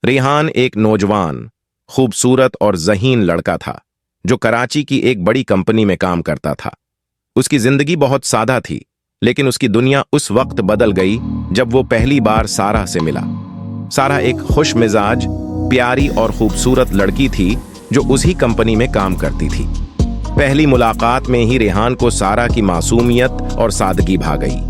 रेहान एक नौजवान, खूबसूरत और ज़हीन लड़का था जो कराची की एक बड़ी कंपनी में काम करता था। उसकी जिंदगी बहुत सादा थी, लेकिन उसकी दुनिया उस वक्त बदल गई जब वो पहली बार सारा से मिला। सारा एक खुश मिजाज, प्यारी और खूबसूरत लड़की थी जो उसी कंपनी में काम करती थी। पहली मुलाकात में ही रेहान को सारा की मासूमियत और सादगी भा गई।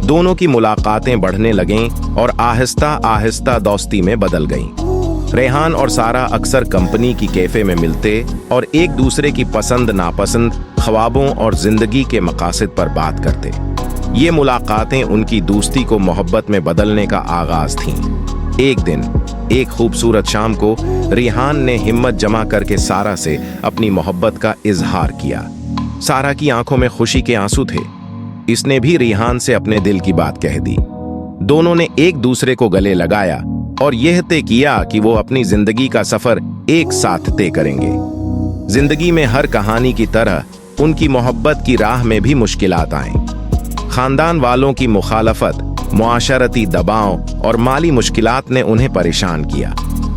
दोनों की मुलाकातें बढ़ने लगें और आहिस्ता आहिस्ता दोस्ती में बदल गईं। रेहान और सारा अक्सर कंपनी की कैफे में मिलते और एक दूसरे की पसंद नापसंद, ख्वाबों और जिंदगी के मकासद पर बात करते। ये मुलाकातें उनकी दोस्ती को मोहब्बत में बदलने का आगाज थीं। एक दिन, एक खूबसूरत शाम को रेहान ने हिम्मत जमा करके सारा से अपनी मोहब्बत का इजहार किया। सारा की आंखों में खुशी के आंसू थे। इसने भी रेहान से अपने दिल की बात कह दी। दोनों ने एक दूसरे को गले लगाया और यह तय किया कि वो अपनी जिंदगी का सफर एक साथ तय करेंगे। जिंदगी में हर कहानी की तरह उनकी मोहब्बत की राह में भी मुश्किलात आईं। खानदान वालों की मुखालफत, मुआशरती दबाव और माली मुश्किलात ने उन्हें परेशान किया,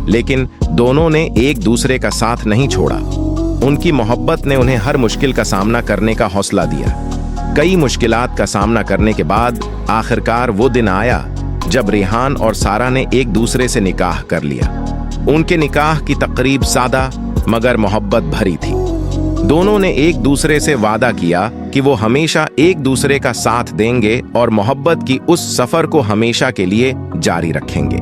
लेकिन दोनों ने एक दूसरे का साथ नहीं छोड़ा। उनकी मोहब्बत ने उन्हें हर मुश्किल का सामना करने का हौसला दिया। कई मुश्किलात का सामना करने के बाद आखिरकार वो दिन आया जब रेहान और सारा ने एक दूसरे से निकाह कर लिया। उनके निकाह की तकरीब सादा मगर मोहब्बत भरी थी। दोनों ने एक दूसरे से वादा किया कि वो हमेशा एक दूसरे का साथ देंगे और मोहब्बत की उस सफर को हमेशा के लिए जारी रखेंगे।